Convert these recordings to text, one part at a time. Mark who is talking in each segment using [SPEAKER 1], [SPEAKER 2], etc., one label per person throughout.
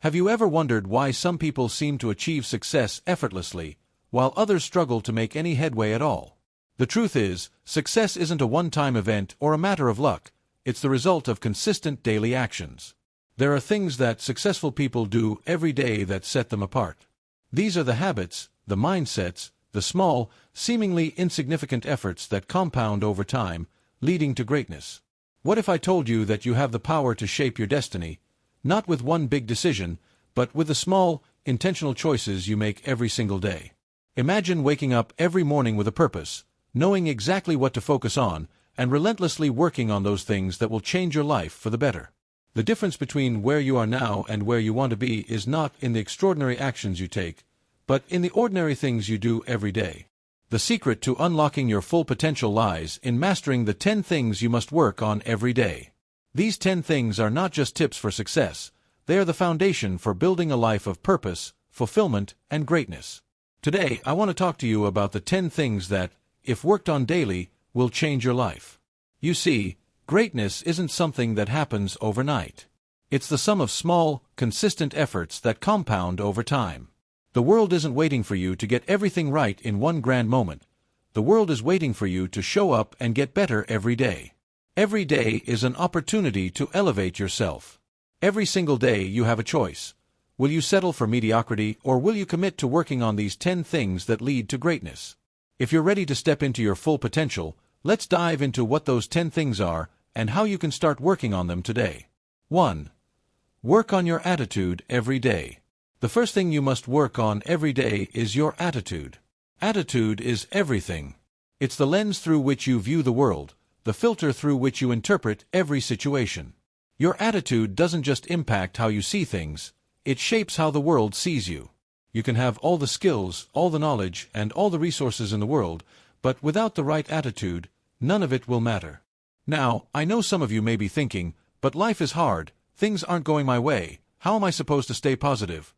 [SPEAKER 1] Have you ever wondered why some people seem to achieve success effortlessly, while others struggle to make any headway at all? The truth is, success isn't a one-time event or a matter of luck. It's the result of consistent daily actions. There are things that successful people do every day that set them apart. These are the habits, the mindsets, the small, seemingly insignificant efforts that compound over time, leading to greatness. What if I told you that you have the power to shape your destiny, not with one big decision, but with the small, intentional choices you make every single day? Imagine waking up every morning with a purpose, knowing exactly what to focus on, and relentlessly working on those things that will change your life for the better. The difference between where you are now and where you want to be is not in the extraordinary actions you take, but in the ordinary things you do every day. The secret to unlocking your full potential lies in mastering the 10 things you must work on every day. These 10 things are not just tips for success, they are the foundation for building a life of purpose, fulfillment, and greatness. Today, I want to talk to you about the 10 things that, if worked on daily, will change your life. You see, greatness isn't something that happens overnight. It's the sum of small, consistent efforts that compound over time. The world isn't waiting for you to get everything right in one grand moment. The world is waiting for you to show up and get better every day. Every day is an opportunity to elevate yourself. Every single day you have a choice. Will you settle for mediocrity, or will you commit to working on these 10 things that lead to greatness? If you're ready to step into your full potential, let's dive into what those 10 things are and how you can start working on them today. 1. Work on your attitude every day. The first thing you must work on every day is your attitude. Attitude is everything. It's the lens through which you view the world, the filter through which you interpret every situation. Your attitude doesn't just impact how you see things, it shapes how the world sees you. You can have all the skills, all the knowledge, and all the resources in the world, but without the right attitude, none of it will matter. Now, I know some of you may be thinking, but life is hard, things aren't going my way, how am I supposed to stay positive?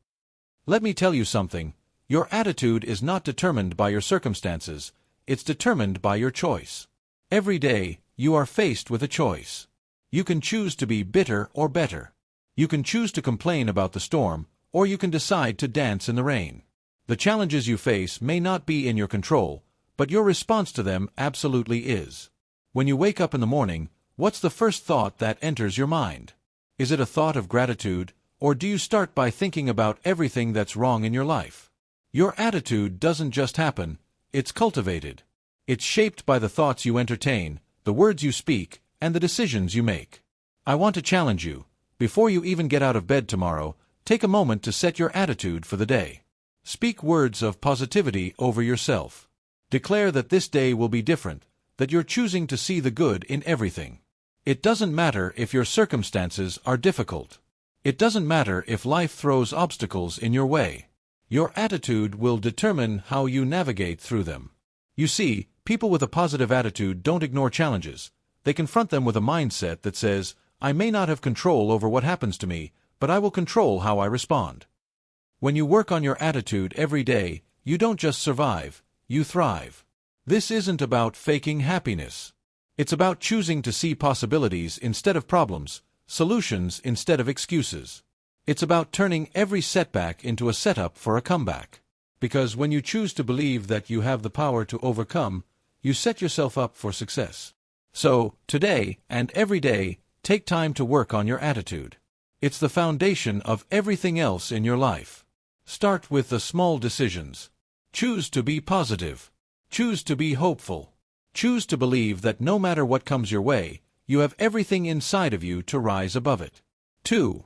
[SPEAKER 1] Let me tell you something, your attitude is not determined by your circumstances, it's determined by your choice. Every day, you are faced with a choice. You can choose to be bitter or better. You can choose to complain about the storm, or you can decide to dance in the rain. The challenges you face may not be in your control, but your response to them absolutely is. When you wake up in the morning, what's the first thought that enters your mind? Is it a thought of gratitude, or do you start by thinking about everything that's wrong in your life? Your attitude doesn't just happen, it's cultivated. It's shaped by the thoughts you entertain, the words you speak, and the decisions you make. I want to challenge you. Before you even get out of bed tomorrow, take a moment to set your attitude for the day. Speak words of positivity over yourself. Declare that this day will be different, that you're choosing to see the good in everything. It doesn't matter if your circumstances are difficult. It doesn't matter if life throws obstacles in your way. Your attitude will determine how you navigate through them. You see, people with a positive attitude don't ignore challenges. They confront them with a mindset that says, I may not have control over what happens to me, but I will control how I respond. When you work on your attitude every day, you don't just survive, you thrive. This isn't about faking happiness. It's about choosing to see possibilities instead of problems, solutions instead of excuses. It's about turning every setback into a setup for a comeback. Because when you choose to believe that you have the power to overcome, you set yourself up for success. So, today, and every day, take time to work on your attitude. It's the foundation of everything else in your life. Start with the small decisions. Choose to be positive. Choose to be hopeful. Choose to believe that no matter what comes your way, you have everything inside of you to rise above it. 2.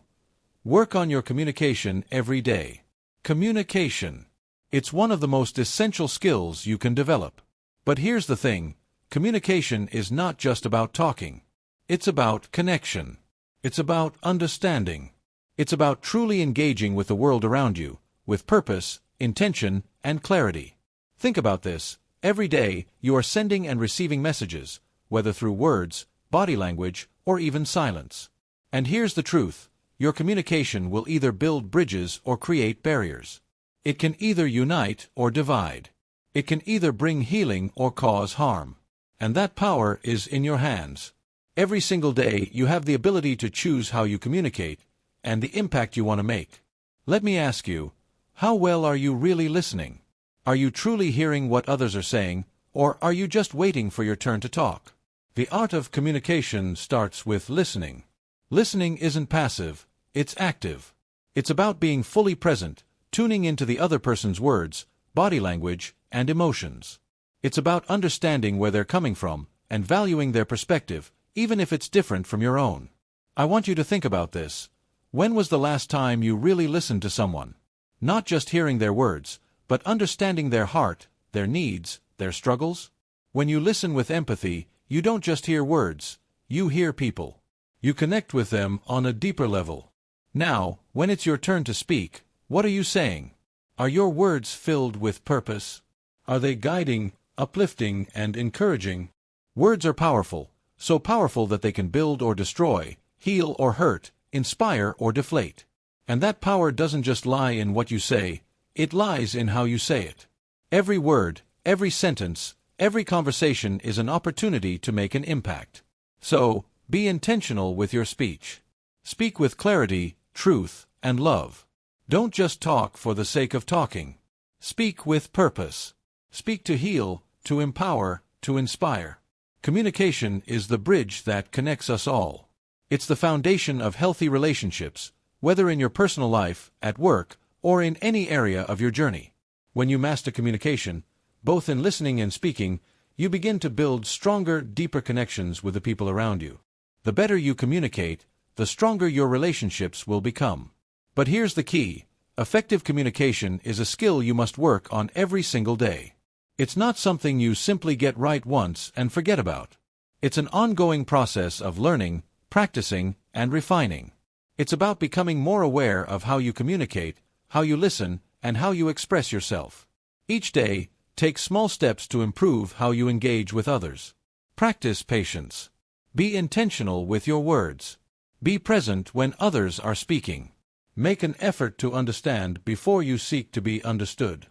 [SPEAKER 1] Work on your communication every day. Communication. It's one of the most essential skills you can develop. But here's the thing, communication is not just about talking. It's about connection. It's about understanding. It's about truly engaging with the world around you, with purpose, intention, and clarity. Think about this. Every day, you are sending and receiving messages, whether through words, body language, or even silence. And here's the truth. Your communication will either build bridges or create barriers. It can either unite or divide. It can either bring healing or cause harm. And that power is in your hands. Every single day, you have the ability to choose how you communicate and the impact you want to make. Let me ask you, how well are you really listening? Are you truly hearing what others are saying, or are you just waiting for your turn to talk? The art of communication starts with listening. Listening isn't passive, it's active. It's about being fully present, tuning into the other person's words, body language, and emotions. It's about understanding where they're coming from and valuing their perspective, even if it's different from your own. I want you to think about this. When was the last time you really listened to someone? Not just hearing their words, but understanding their heart, their needs, their struggles? When you listen with empathy, you don't just hear words, you hear people. You connect with them on a deeper level. Now, when it's your turn to speak, what are you saying? Are your words filled with purpose? Are they guiding, uplifting, and encouraging? Words are powerful, so powerful that they can build or destroy, heal or hurt, inspire or deflate. And that power doesn't just lie in what you say, it lies in how you say it. Every word, every sentence, every conversation is an opportunity to make an impact. So, be intentional with your speech. Speak with clarity, truth, and love. Don't just talk for the sake of talking. Speak with purpose. Speak to heal, to empower, to inspire. Communication is the bridge that connects us all. It's the foundation of healthy relationships, whether in your personal life, at work, or in any area of your journey. When you master communication, both in listening and speaking, you begin to build stronger, deeper connections with the people around you. The better you communicate, the stronger your relationships will become. But here's the key. Effective communication is a skill you must work on every single day. It's not something you simply get right once and forget about. It's an ongoing process of learning, practicing, and refining. It's about becoming more aware of how you communicate, how you listen, and how you express yourself. Each day, take small steps to improve how you engage with others. Practice patience. Be intentional with your words. Be present when others are speaking. Make an effort to understand before you seek to be understood.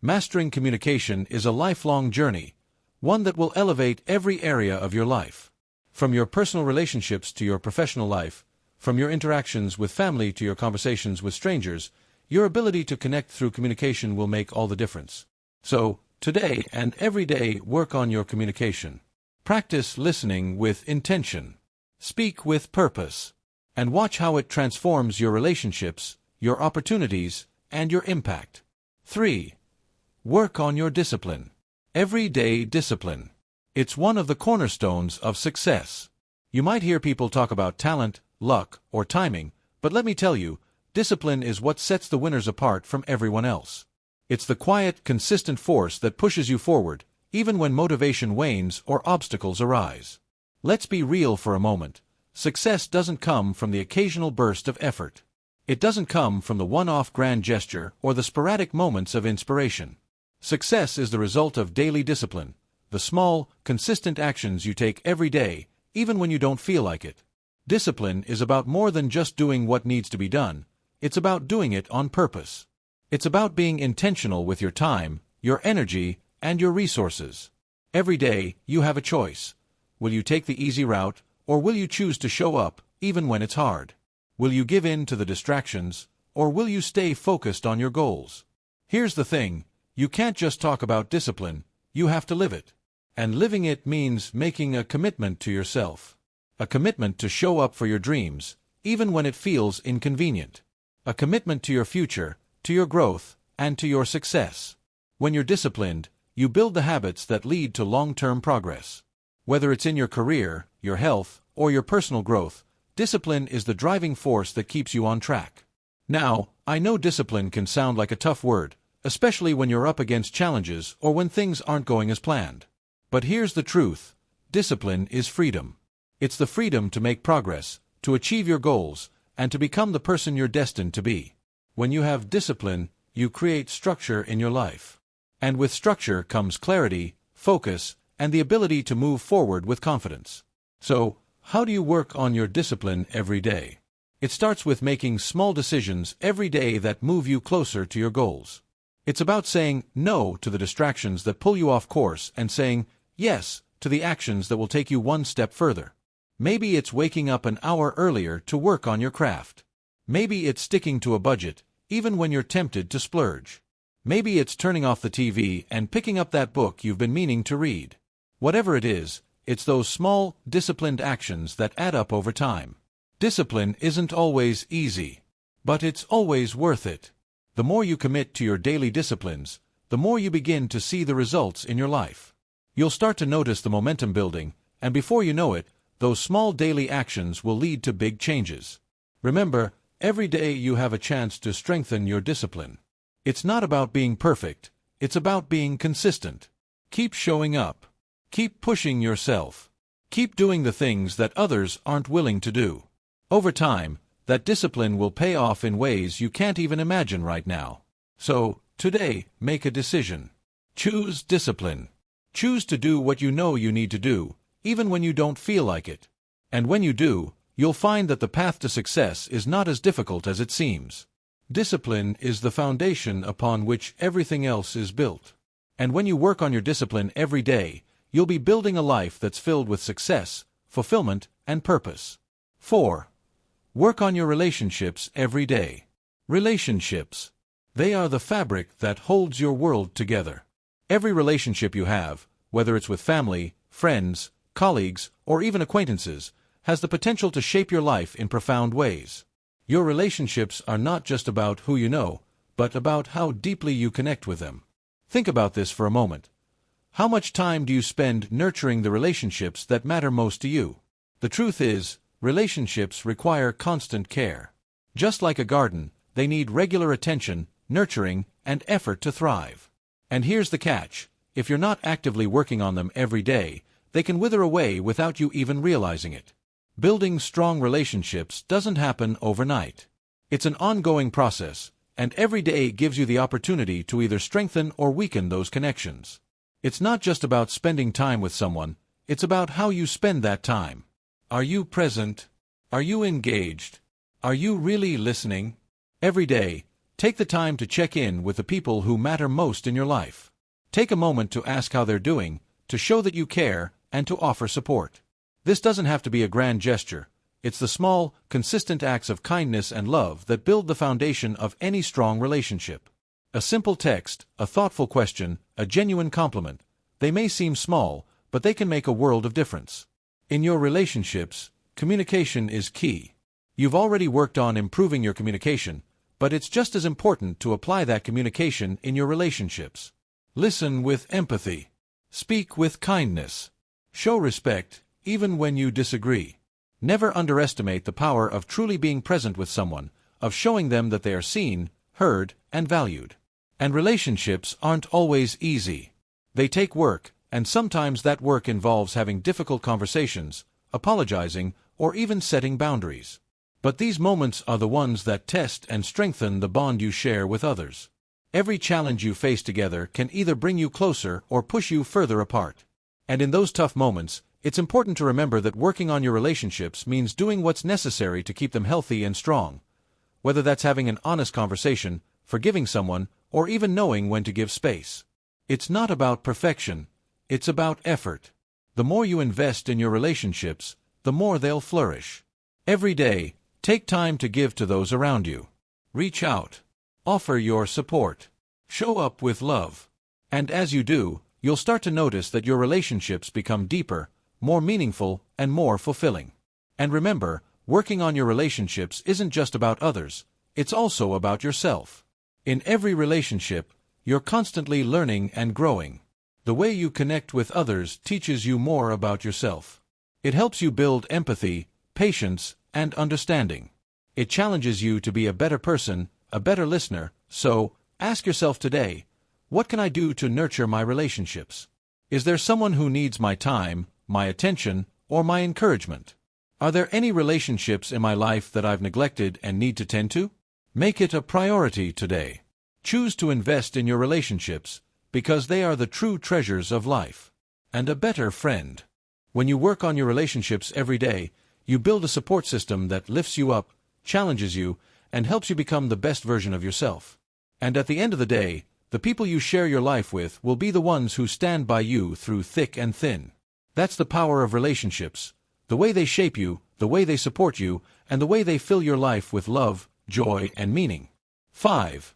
[SPEAKER 1] Mastering communication is a lifelong journey, one that will elevate every area of your life. From your personal relationships to your professional life, from your interactions with family to your conversations with strangers, your ability to connect through communication will make all the difference. So, today and every day, work on your communication. Practice listening with intention. Speak with purpose. And watch how it transforms your relationships, your opportunities, and your impact. 3. Work on your discipline. Everyday discipline. It's one of the cornerstones of success. You might hear people talk about talent, luck, or timing, but let me tell you, discipline is what sets the winners apart from everyone else. It's the quiet, consistent force that pushes you forward, even when motivation wanes or obstacles arise. Let's be real for a moment. Success doesn't come from the occasional burst of effort. It doesn't come from the one-off grand gesture or the sporadic moments of inspiration. Success is the result of daily discipline, the small, consistent actions you take every day, even when you don't feel like it. Discipline is about more than just doing what needs to be done. It's about doing it on purpose. It's about being intentional with your time, your energy, and your resources. Every day, you have a choice. Will you take the easy route, or will you choose to show up, even when it's hard? Will you give in to the distractions, or will you stay focused on your goals? Here's the thing, you can't just talk about discipline, you have to live it. And living it means making a commitment to yourself. A commitment to show up for your dreams, even when it feels inconvenient. A commitment to your future, to your growth, and to your success. When you're disciplined, you build the habits that lead to long-term progress. Whether it's in your career, your health, or your personal growth, discipline is the driving force that keeps you on track. Now, I know discipline can sound like a tough word, especially when you're up against challenges or when things aren't going as planned. But here's the truth. Discipline is freedom. It's the freedom to make progress, to achieve your goals, and to become the person you're destined to be. When you have discipline, you create structure in your life. And with structure comes clarity, focus, and the ability to move forward with confidence. So, how do you work on your discipline every day? It starts with making small decisions every day that move you closer to your goals. It's about saying no to the distractions that pull you off course and saying yes to the actions that will take you one step further. Maybe it's waking up an hour earlier to work on your craft. Maybe it's sticking to a budget, even when you're tempted to splurge. Maybe it's turning off the TV and picking up that book you've been meaning to read. Whatever it is, it's those small, disciplined actions that add up over time. Discipline isn't always easy, but it's always worth it. The more you commit to your daily disciplines, the more you begin to see the results in your life. You'll start to notice the momentum building, and before you know it, those small daily actions will lead to big changes. Remember, every day you have a chance to strengthen your discipline. It's not about being perfect, it's about being consistent. Keep showing up. Keep pushing yourself. Keep doing the things that others aren't willing to do. Over time, that discipline will pay off in ways you can't even imagine right now. So, today, make a decision. Choose discipline. Choose to do what you know you need to do, even when you don't feel like it. And when you do, you'll find that the path to success is not as difficult as it seems. Discipline is the foundation upon which everything else is built. And when you work on your discipline every day, you'll be building a life that's filled with success, fulfillment, and purpose. 4. Work on your relationships every day. Relationships. They are the fabric that holds your world together. Every relationship you have, whether it's with family, friends, colleagues, or even acquaintances, has the potential to shape your life in profound ways. Your relationships are not just about who you know, but about how deeply you connect with them. Think about this for a moment. How much time do you spend nurturing the relationships that matter most to you? The truth is, relationships require constant care. Just like a garden, they need regular attention, nurturing, and effort to thrive. And here's the catch: if you're not actively working on them every day, they can wither away without you even realizing it. Building strong relationships doesn't happen overnight. It's an ongoing process, and every day gives you the opportunity to either strengthen or weaken those connections. It's not just about spending time with someone, it's about how you spend that time. Are you present? Are you engaged? Are you really listening? Every day, take the time to check in with the people who matter most in your life. Take a moment to ask how they're doing, to show that you care, and to offer support. This doesn't have to be a grand gesture. It's the small, consistent acts of kindness and love that build the foundation of any strong relationship. A simple text, a thoughtful question, a genuine compliment. They may seem small, but they can make a world of difference. In your relationships, communication is key. You've already worked on improving your communication, but it's just as important to apply that communication in your relationships. Listen with empathy. Speak with kindness. Show respect, even when you disagree. Never underestimate the power of truly being present with someone, of showing them that they are seen, heard, and valued. And relationships aren't always easy. They take work, and sometimes that work involves having difficult conversations, apologizing, or even setting boundaries. But these moments are the ones that test and strengthen the bond you share with others. Every challenge you face together can either bring you closer or push you further apart. And in those tough moments, it's important to remember that working on your relationships means doing what's necessary to keep them healthy and strong. Whether that's having an honest conversation, forgiving someone, or even knowing when to give space. It's not about perfection, it's about effort. The more you invest in your relationships, the more they'll flourish. Every day, take time to give to those around you. Reach out. Offer your support. Show up with love. And as you do, you'll start to notice that your relationships become deeper, more meaningful, and more fulfilling. And remember, working on your relationships isn't just about others, it's also about yourself. In every relationship, you're constantly learning and growing. The way you connect with others teaches you more about yourself. It helps you build empathy, patience, and understanding. It challenges you to be a better person, a better listener. So, ask yourself today, what can I do to nurture my relationships? Is there someone who needs my time, my attention, or my encouragement? Are there any relationships in my life that I've neglected and need to tend to? Make it a priority today. Choose to invest in your relationships, because they are the true treasures of life. And a better friend. When you work on your relationships every day, you build a support system that lifts you up, challenges you, and helps you become the best version of yourself. And at the end of the day, the people you share your life with will be the ones who stand by you through thick and thin. That's the power of relationships. The way they shape you, the way they support you, and the way they fill your life with love, joy, and meaning. 5.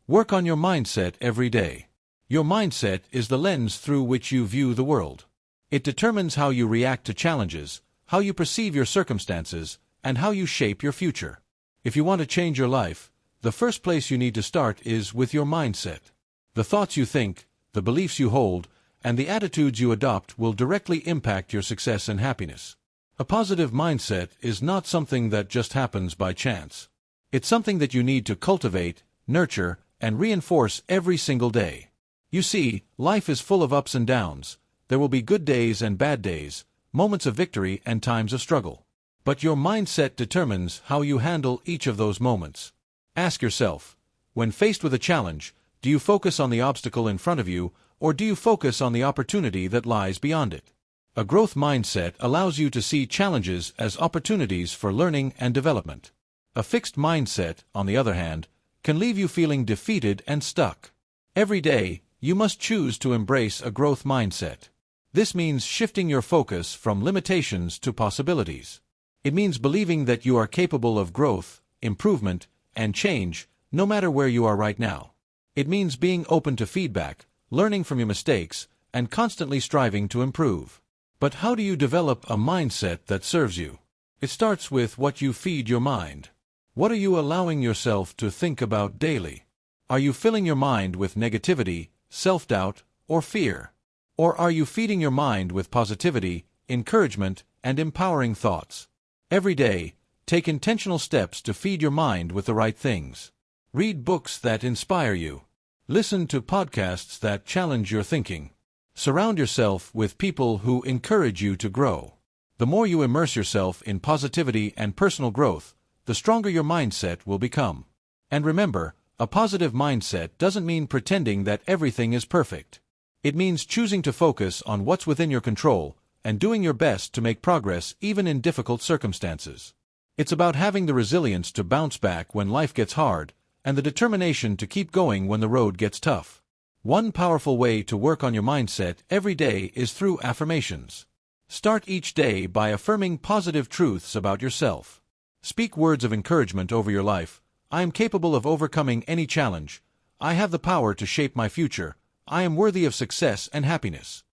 [SPEAKER 1] Work on your mindset every day. Your mindset is the lens through which you view the world. It determines how you react to challenges, how you perceive your circumstances, and how you shape your future. If you want to change your life, the first place you need to start is with your mindset. The thoughts you think, the beliefs you hold, and the attitudes you adopt will directly impact your success and happiness. A positive mindset is not something that just happens by chance. It's something that you need to cultivate, nurture, and reinforce every single day. You see, life is full of ups and downs. There will be good days and bad days, moments of victory and times of struggle. But your mindset determines how you handle each of those moments. Ask yourself, when faced with a challenge, do you focus on the obstacle in front of you, or do you focus on the opportunity that lies beyond it? A growth mindset allows you to see challenges as opportunities for learning and development. A fixed mindset, on the other hand, can leave you feeling defeated and stuck. Every day, you must choose to embrace a growth mindset. This means shifting your focus from limitations to possibilities. It means believing that you are capable of growth, improvement, and change, no matter where you are right now. It means being open to feedback, learning from your mistakes, and constantly striving to improve. But how do you develop a mindset that serves you? It starts with what you feed your mind. What are you allowing yourself to think about daily? Are you filling your mind with negativity, self-doubt, or fear? Or are you feeding your mind with positivity, encouragement, and empowering thoughts? Every day, take intentional steps to feed your mind with the right things. Read books that inspire you. Listen to podcasts that challenge your thinking. Surround yourself with people who encourage you to grow. The more you immerse yourself in positivity and personal growth, the stronger your mindset will become. And remember, a positive mindset doesn't mean pretending that everything is perfect. It means choosing to focus on what's within your control and doing your best to make progress even in difficult circumstances. It's about having the resilience to bounce back when life gets hard and the determination to keep going when the road gets tough. One powerful way to work on your mindset every day is through affirmations. Start each day by affirming positive truths about yourself. Speak words of encouragement over your life. I am capable of overcoming any challenge. I have the power to shape my future. I am worthy of success and happiness.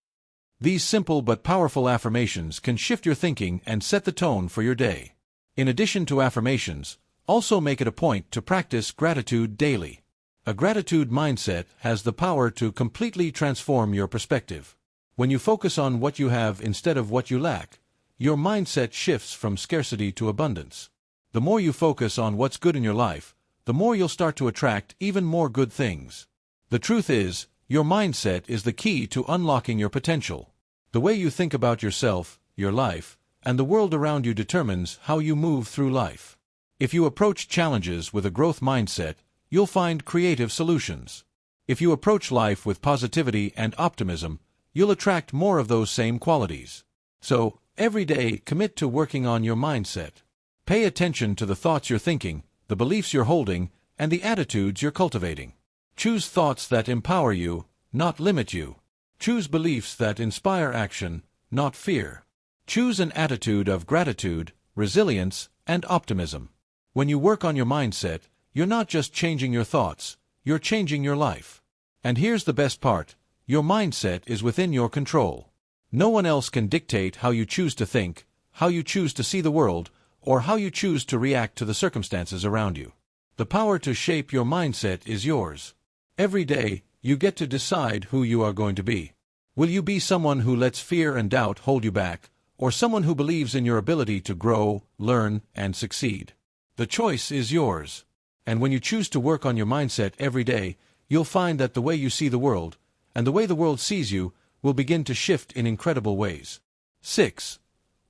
[SPEAKER 1] These simple but powerful affirmations can shift your thinking and set the tone for your day. In addition to affirmations, also make it a point to practice gratitude daily. A gratitude mindset has the power to completely transform your perspective. When you focus on what you have instead of what you lack, your mindset shifts from scarcity to abundance. The more you focus on what's good in your life, the more you'll start to attract even more good things. The truth is, your mindset is the key to unlocking your potential. The way you think about yourself, your life, and the world around you determines how you move through life. If you approach challenges with a growth mindset, you'll find creative solutions. If you approach life with positivity and optimism, you'll attract more of those same qualities. So, every day, commit to working on your mindset. Pay attention to the thoughts you're thinking, the beliefs you're holding, and the attitudes you're cultivating. Choose thoughts that empower you, not limit you. Choose beliefs that inspire action, not fear. Choose an attitude of gratitude, resilience, and optimism. When you work on your mindset, you're not just changing your thoughts, you're changing your life. And here's the best part, your mindset is within your control. No one else can dictate how you choose to think, how you choose to see the world, or how you choose to react to the circumstances around you. The power to shape your mindset is yours. Every day, you get to decide who you are going to be. Will you be someone who lets fear and doubt hold you back, or someone who believes in your ability to grow, learn, and succeed? The choice is yours. And when you choose to work on your mindset every day, you'll find that the way you see the world, and the way the world sees you, will begin to shift in incredible ways. 6.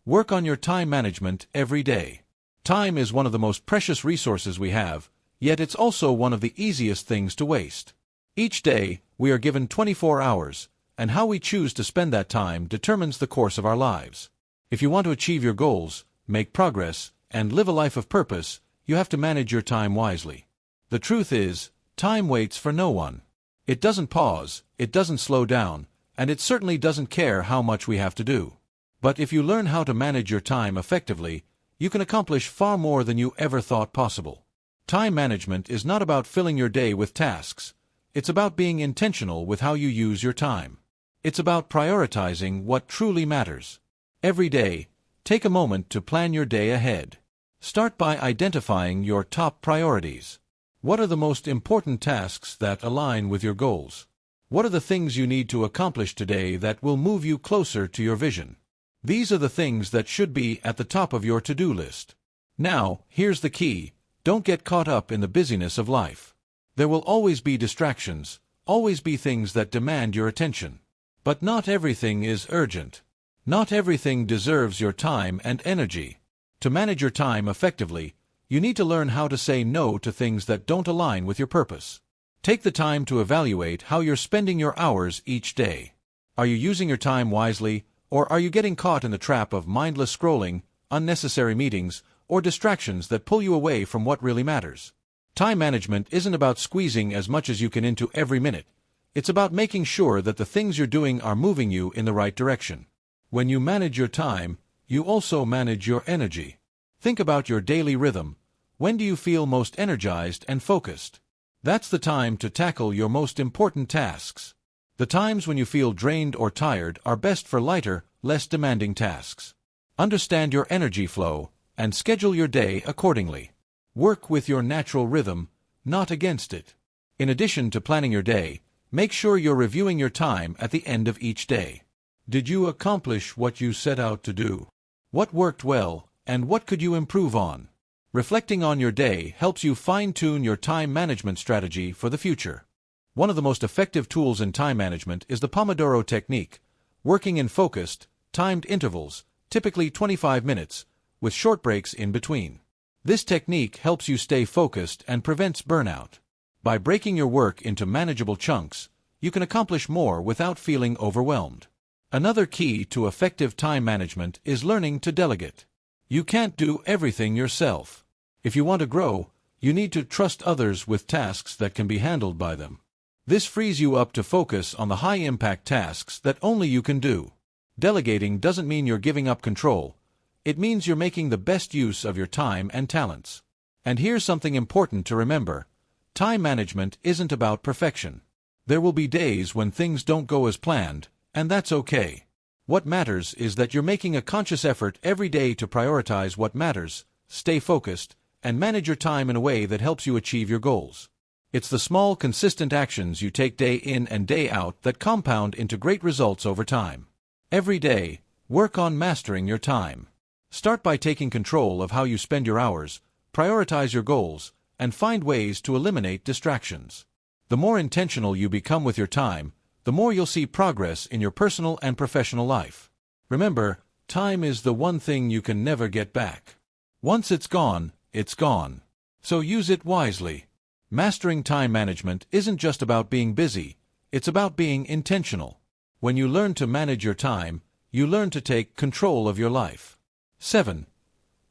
[SPEAKER 1] Work on your time management every day. Time is one of the most precious resources we have, yet it's also one of the easiest things to waste. Each day, we are given 24 hours, and how we choose to spend that time determines the course of our lives. If you want to achieve your goals, make progress, and live a life of purpose, you have to manage your time wisely. The truth is, time waits for no one. It doesn't pause, it doesn't slow down, and it certainly doesn't care how much we have to do. But if you learn how to manage your time effectively, you can accomplish far more than you ever thought possible. Time management is not about filling your day with tasks. It's about being intentional with how you use your time. It's about prioritizing what truly matters. Every day, take a moment to plan your day ahead. Start by identifying your top priorities. What are the most important tasks that align with your goals? What are the things you need to accomplish today that will move you closer to your vision? These are the things that should be at the top of your to-do list. Now, here's the key. Don't get caught up in the busyness of life. There will always be distractions, always be things that demand your attention. But not everything is urgent. Not everything deserves your time and energy. To manage your time effectively, you need to learn how to say no to things that don't align with your purpose. Take the time to evaluate how you're spending your hours each day. Are you using your time wisely, or are you getting caught in the trap of mindless scrolling, unnecessary meetings, or distractions that pull you away from what really matters? Time management isn't about squeezing as much as you can into every minute. It's about making sure that the things you're doing are moving you in the right direction. When you manage your time, you also manage your energy. Think about your daily rhythm. When do you feel most energized and focused? That's the time to tackle your most important tasks. The times when you feel drained or tired are best for lighter, less demanding tasks. Understand your energy flow and schedule your day accordingly. Work with your natural rhythm, not against it. In addition to planning your day, make sure you're reviewing your time at the end of each day. Did you accomplish what you set out to do? What worked well, and what could you improve on? Reflecting on your day helps you fine-tune your time management strategy for the future. One of the most effective tools in time management is the Pomodoro technique, working in focused, timed intervals, typically 25 minutes, with short breaks in between. This technique helps you stay focused and prevents burnout. By breaking your work into manageable chunks, you can accomplish more without feeling overwhelmed. Another key to effective time management is learning to delegate. You can't do everything yourself. If you want to grow, you need to trust others with tasks that can be handled by them. This frees you up to focus on the high-impact tasks that only you can do. Delegating doesn't mean you're giving up control. It means you're making the best use of your time and talents. And here's something important to remember. Time management isn't about perfection. There will be days when things don't go as planned, and that's okay. What matters is that you're making a conscious effort every day to prioritize what matters, stay focused, and manage your time in a way that helps you achieve your goals. It's the small, consistent actions you take day in and day out that compound into great results over time. Every day, work on mastering your time. Start by taking control of how you spend your hours, prioritize your goals, and find ways to eliminate distractions. The more intentional you become with your time, the more you'll see progress in your personal and professional life. Remember, time is the one thing you can never get back. Once it's gone, it's gone. So use it wisely. Mastering time management isn't just about being busy, it's about being intentional. When you learn to manage your time, you learn to take control of your life. 7.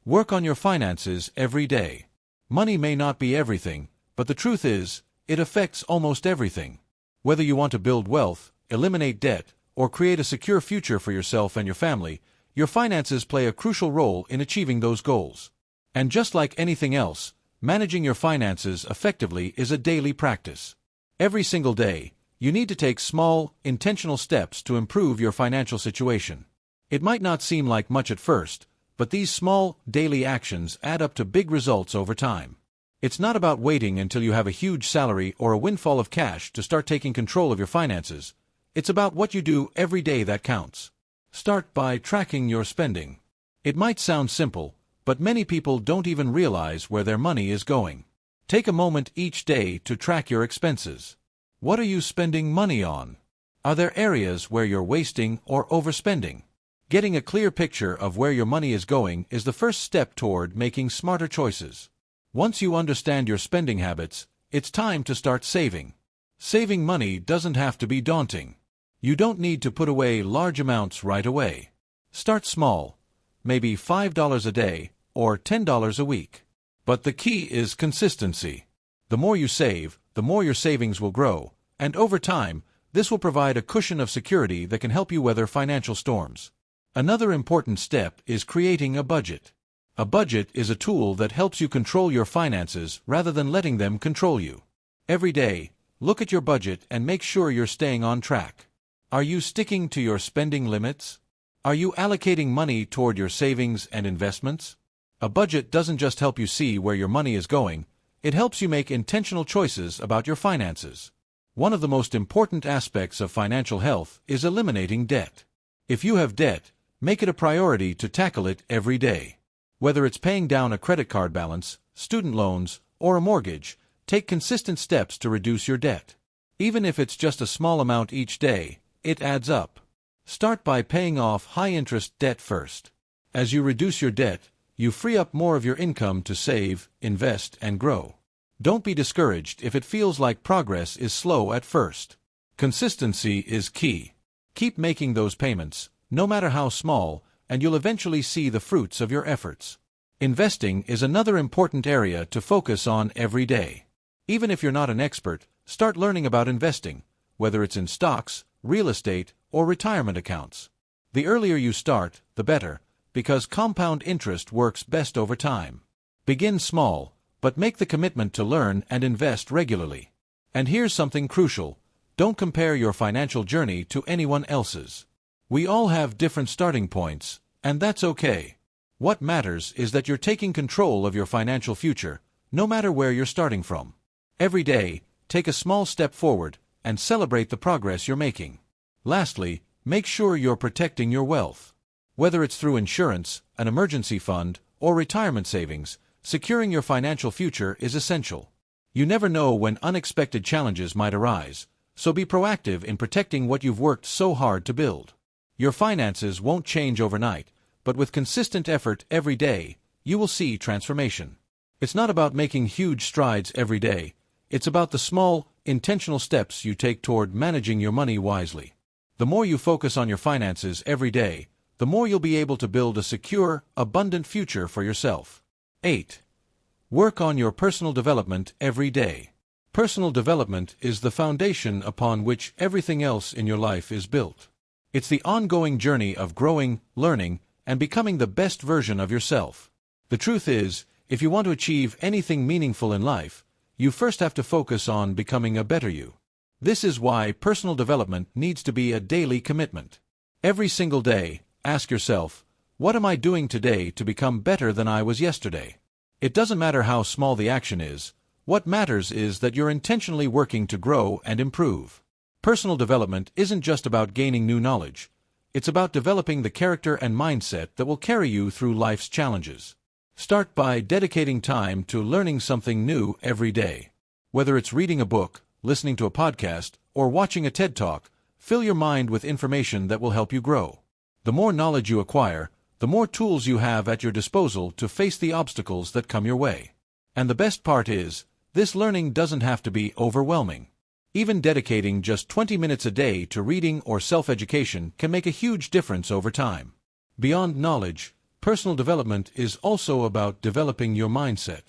[SPEAKER 1] Work on your finances every day. Money may not be everything, but the truth is, it affects almost everything. Whether you want to build wealth, eliminate debt, or create a secure future for yourself and your family, your finances play a crucial role in achieving those goals. And just like anything else, managing your finances effectively is a daily practice. Every single day, you need to take small, intentional steps to improve your financial situation. It might not seem like much at first, but these small, daily actions add up to big results over time. It's not about waiting until you have a huge salary or a windfall of cash to start taking control of your finances. It's about what you do every day that counts. Start by tracking your spending. It might sound simple, but many people don't even realize where their money is going. Take a moment each day to track your expenses. What are you spending money on? Are there areas where you're wasting or overspending? Getting a clear picture of where your money is going is the first step toward making smarter choices. Once you understand your spending habits, it's time to start saving. Saving money doesn't have to be daunting. You don't need to put away large amounts right away. Start small, maybe $5 a day or $10 a week. But the key is consistency. The more you save, the more your savings will grow, and over time, this will provide a cushion of security that can help you weather financial storms. Another important step is creating a budget. A budget is a tool that helps you control your finances rather than letting them control you. Every day, look at your budget and make sure you're staying on track. Are you sticking to your spending limits? Are you allocating money toward your savings and investments? A budget doesn't just help you see where your money is going, it helps you make intentional choices about your finances. One of the most important aspects of financial health is eliminating debt. If you have debt, make it a priority to tackle it every day. Whether it's paying down a credit card balance, student loans, or a mortgage, take consistent steps to reduce your debt. Even if it's just a small amount each day, it adds up. Start by paying off high-interest debt first. As you reduce your debt, you free up more of your income to save, invest, and grow. Don't be discouraged if it feels like progress is slow at first. Consistency is key. Keep making those payments, no matter how small, and you'll eventually see the fruits of your efforts. Investing is another important area to focus on every day. Even if you're not an expert, start learning about investing, whether it's in stocks, real estate, or retirement accounts. The earlier you start, the better, because compound interest works best over time. Begin small, but make the commitment to learn and invest regularly. And here's something crucial: don't compare your financial journey to anyone else's. We all have different starting points, and that's okay. What matters is that you're taking control of your financial future, no matter where you're starting from. Every day, take a small step forward, and celebrate the progress you're making. Lastly, make sure you're protecting your wealth. Whether it's through insurance, an emergency fund, or retirement savings, securing your financial future is essential. You never know when unexpected challenges might arise, so be proactive in protecting what you've worked so hard to build. Your finances won't change overnight, but with consistent effort every day, you will see transformation. It's not about making huge strides every day, it's about the small, intentional steps you take toward managing your money wisely. The more you focus on your finances every day, the more you'll be able to build a secure, abundant future for yourself. 8. Work on your personal development every day. Personal development is the foundation upon which everything else in your life is built. It's the ongoing journey of growing, learning, and becoming the best version of yourself. The truth is, if you want to achieve anything meaningful in life, you first have to focus on becoming a better you. This is why personal development needs to be a daily commitment. Every single day, ask yourself, what am I doing today to become better than I was yesterday? It doesn't matter how small the action is. What matters is that you're intentionally working to grow and improve. Personal development isn't just about gaining new knowledge. It's about developing the character and mindset that will carry you through life's challenges. Start by dedicating time to learning something new every day. Whether it's reading a book, listening to a podcast, or watching a TED Talk, fill your mind with information that will help you grow. The more knowledge you acquire, the more tools you have at your disposal to face the obstacles that come your way. And the best part is, this learning doesn't have to be overwhelming. Even dedicating just 20 minutes a day to reading or self-education can make a huge difference over time. Beyond knowledge, personal development is also about developing your mindset.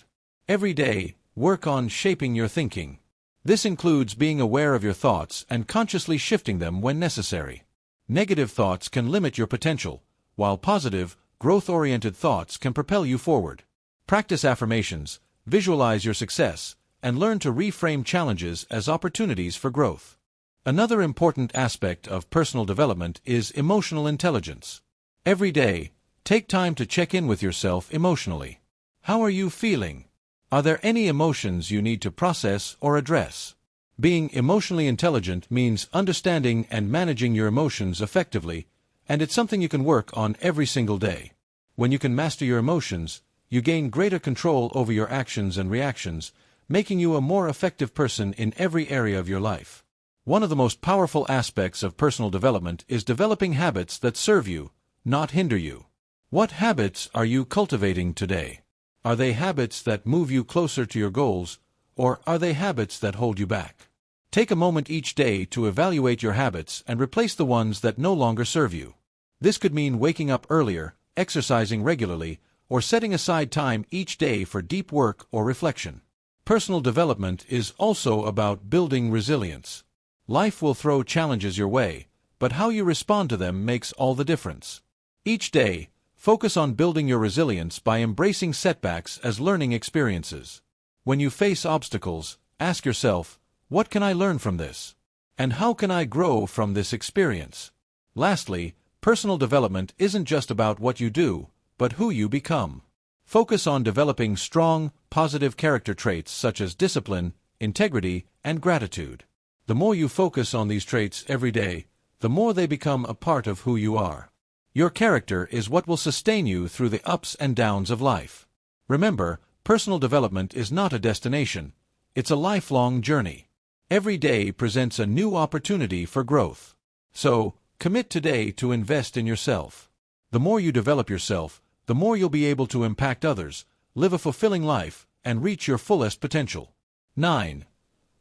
[SPEAKER 1] Every day, work on shaping your thinking. This includes being aware of your thoughts and consciously shifting them when necessary. Negative thoughts can limit your potential, while positive, growth-oriented thoughts can propel you forward. Practice affirmations, visualize your success, and learn to reframe challenges as opportunities for growth. Another important aspect of personal development is emotional intelligence. Every day, take time to check in with yourself emotionally. How are you feeling? Are there any emotions you need to process or address? Being emotionally intelligent means understanding and managing your emotions effectively, and it's something you can work on every single day. When you can master your emotions, you gain greater control over your actions and reactions, making you a more effective person in every area of your life. One of the most powerful aspects of personal development is developing habits that serve you, not hinder you. What habits are you cultivating today? Are they habits that move you closer to your goals, or are they habits that hold you back? Take a moment each day to evaluate your habits and replace the ones that no longer serve you. This could mean waking up earlier, exercising regularly, or setting aside time each day for deep work or reflection. Personal development is also about building resilience. Life will throw challenges your way, but how you respond to them makes all the difference. Each day, Focus on building your resilience by embracing setbacks as learning experiences. When you face obstacles, ask yourself, what can I learn from this? And how can I grow from this experience? Lastly, personal development isn't just about what you do, but who you become. Focus on developing strong, positive character traits such as discipline, integrity, and gratitude. The more you focus on these traits every day, the more they become a part of who you are. Your character is what will sustain you through the ups and downs of life. Remember, personal development is not a destination, it's a lifelong journey. Every day presents a new opportunity for growth. So, commit today to invest in yourself. The more you develop yourself, the more you'll be able to impact others, live a fulfilling life, and reach your fullest potential. 9.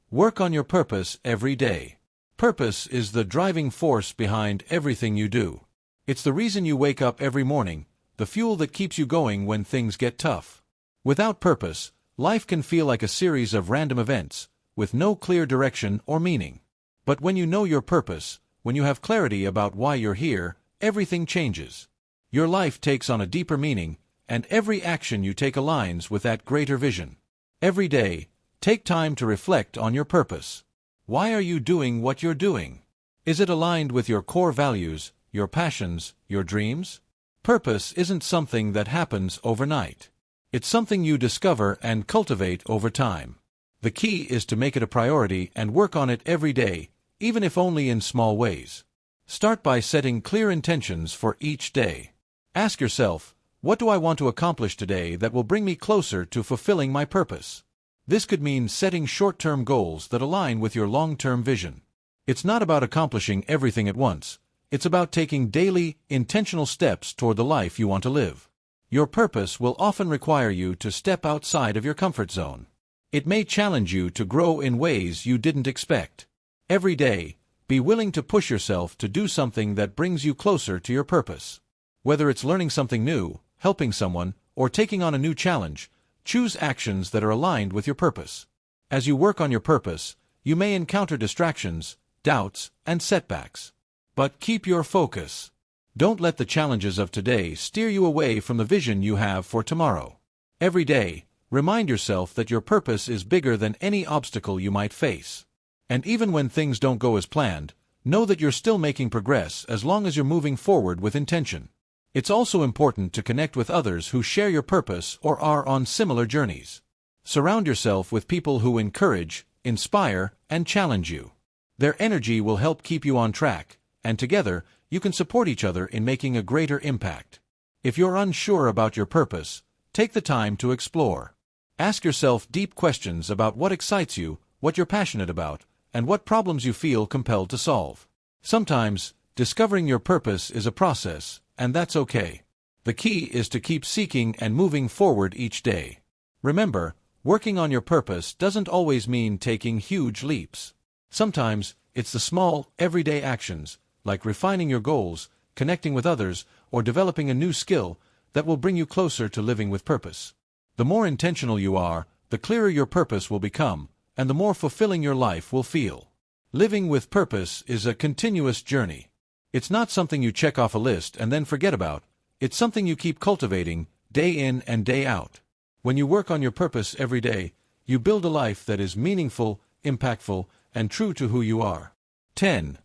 [SPEAKER 1] Work on your purpose every day. Purpose is the driving force behind everything you do. It's the reason you wake up every morning, the fuel that keeps you going when things get tough. Without purpose, life can feel like a series of random events, with no clear direction or meaning. But when you know your purpose, when you have clarity about why you're here, everything changes. Your life takes on a deeper meaning, and every action you take aligns with that greater vision. Every day, take time to reflect on your purpose. Why are you doing what you're doing? Is it aligned with your core values, your passions, your dreams? Purpose isn't something that happens overnight. It's something you discover and cultivate over time. The key is to make it a priority and work on it every day, even if only in small ways. Start by setting clear intentions for each day. Ask yourself, what do I want to accomplish today that will bring me closer to fulfilling my purpose? This could mean setting short-term goals that align with your long-term vision. It's not about accomplishing everything at once. It's about taking daily, intentional steps toward the life you want to live. Your purpose will often require you to step outside of your comfort zone. It may challenge you to grow in ways you didn't expect. Every day, be willing to push yourself to do something that brings you closer to your purpose. Whether it's learning something new, helping someone, or taking on a new challenge, choose actions that are aligned with your purpose. As you work on your purpose, you may encounter distractions, doubts, and setbacks. But keep your focus. Don't let the challenges of today steer you away from the vision you have for tomorrow. Every day, remind yourself that your purpose is bigger than any obstacle you might face. And even when things don't go as planned, know that you're still making progress as long as you're moving forward with intention. It's also important to connect with others who share your purpose or are on similar journeys. Surround yourself with people who encourage, inspire, and challenge you. Their energy will help keep you on track, and together, you can support each other in making a greater impact. If you're unsure about your purpose, take the time to explore. Ask yourself deep questions about what excites you, what you're passionate about, and what problems you feel compelled to solve. Sometimes, discovering your purpose is a process, and that's okay. The key is to keep seeking and moving forward each day. Remember, working on your purpose doesn't always mean taking huge leaps. Sometimes, it's the small, everyday actions, like refining your goals, connecting with others, or developing a new skill, that will bring you closer to living with purpose. The more intentional you are, the clearer your purpose will become, and the more fulfilling your life will feel. Living with purpose is a continuous journey. It's not something you check off a list and then forget about. It's something you keep cultivating, day in and day out. When you work on your purpose every day, you build a life that is meaningful, impactful, and true to who you are. 10.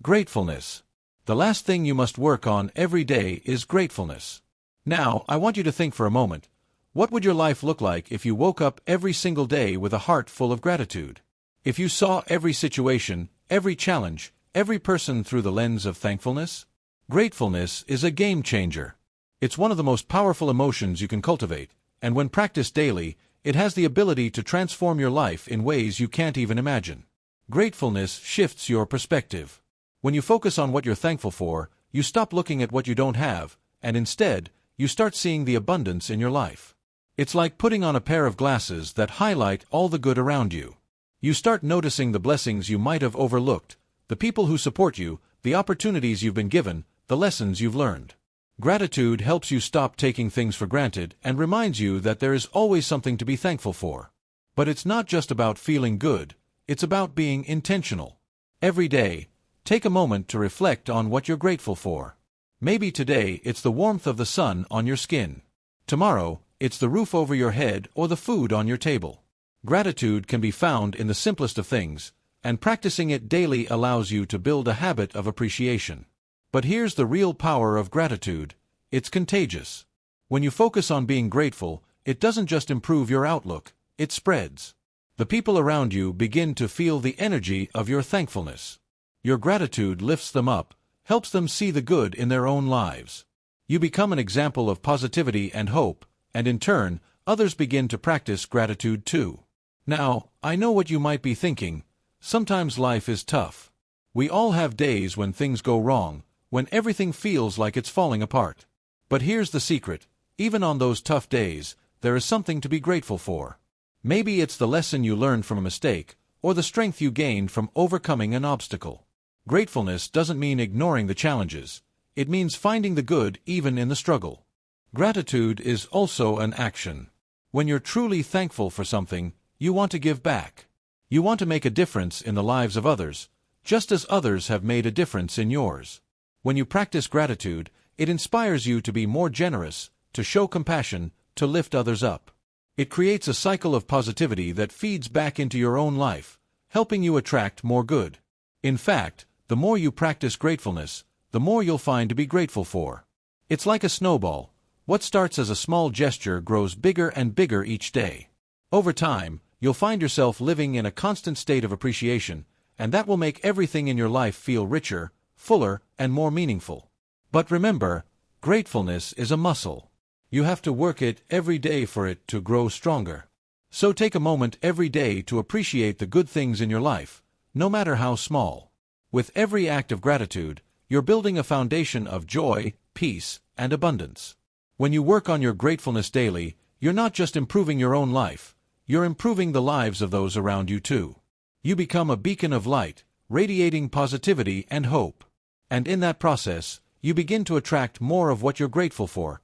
[SPEAKER 1] Gratefulness. The last thing you must work on every day is gratefulness. Now, I want you to think for a moment. What would your life look like if you woke up every single day with a heart full of gratitude? If you saw every situation, every challenge, every person through the lens of thankfulness? Gratefulness is a game changer. It's one of the most powerful emotions you can cultivate, and when practiced daily, it has the ability to transform your life in ways you can't even imagine. Gratefulness shifts your perspective. When you focus on what you're thankful for, you stop looking at what you don't have, and instead, you start seeing the abundance in your life. It's like putting on a pair of glasses that highlight all the good around you. You start noticing the blessings you might have overlooked, the people who support you, the opportunities you've been given, the lessons you've learned. Gratitude helps you stop taking things for granted and reminds you that there is always something to be thankful for. But it's not just about feeling good, it's about being intentional. Every day, take a moment to reflect on what you're grateful for. Maybe today it's the warmth of the sun on your skin. Tomorrow, it's the roof over your head or the food on your table. Gratitude can be found in the simplest of things, and practicing it daily allows you to build a habit of appreciation. But here's the real power of gratitude. It's contagious. When you focus on being grateful, it doesn't just improve your outlook, it spreads. The people around you begin to feel the energy of your thankfulness. Your gratitude lifts them up, helps them see the good in their own lives. You become an example of positivity and hope, and in turn, others begin to practice gratitude too. Now, I know what you might be thinking. Sometimes life is tough. We all have days when things go wrong, when everything feels like it's falling apart. But here's the secret. Even on those tough days, there is something to be grateful for. Maybe it's the lesson you learned from a mistake, or the strength you gained from overcoming an obstacle. Gratefulness doesn't mean ignoring the challenges. It means finding the good even in the struggle. Gratitude is also an action. When you're truly thankful for something, you want to give back. You want to make a difference in the lives of others, just as others have made a difference in yours. When you practice gratitude, it inspires you to be more generous, to show compassion, to lift others up. It creates a cycle of positivity that feeds back into your own life, helping you attract more good. In fact, the more you practice gratefulness, the more you'll find to be grateful for. It's like a snowball. What starts as a small gesture grows bigger and bigger each day. Over time, you'll find yourself living in a constant state of appreciation, and that will make everything in your life feel richer, fuller, and more meaningful. But remember, gratefulness is a muscle. You have to work it every day for it to grow stronger. So take a moment every day to appreciate the good things in your life, no matter how small. With every act of gratitude, you're building a foundation of joy, peace, and abundance. When you work on your gratefulness daily, you're not just improving your own life, you're improving the lives of those around you too. You become a beacon of light, radiating positivity and hope. And in that process, you begin to attract more of what you're grateful for.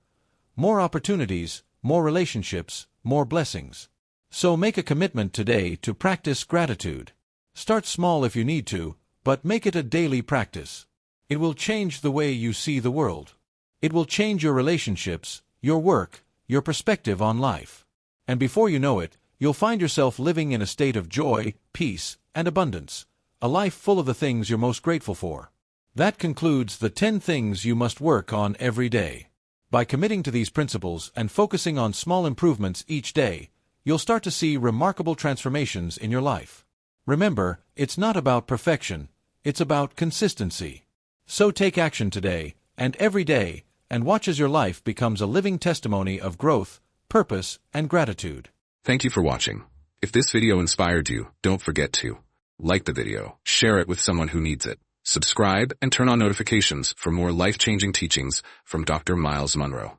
[SPEAKER 1] More opportunities, more relationships, more blessings. So make a commitment today to practice gratitude. Start small if you need to, but make it a daily practice. It will change the way you see the world. It will change your relationships, your work, your perspective on life. And before you know it, you'll find yourself living in a state of joy, peace, and abundance, a life full of the things you're most grateful for. That concludes the 10 things you must work on every day. By committing to these principles and focusing on small improvements each day, you'll start to see remarkable transformations in your life. Remember, it's not about perfection, it's about consistency. So take action today, and every day, and watch as your life becomes a living testimony of growth, purpose, and gratitude.
[SPEAKER 2] Thank you for watching. If this video inspired you, don't forget to like the video, share it with someone who needs it, subscribe, and turn on notifications for more life-changing teachings from Dr. Myles Munro.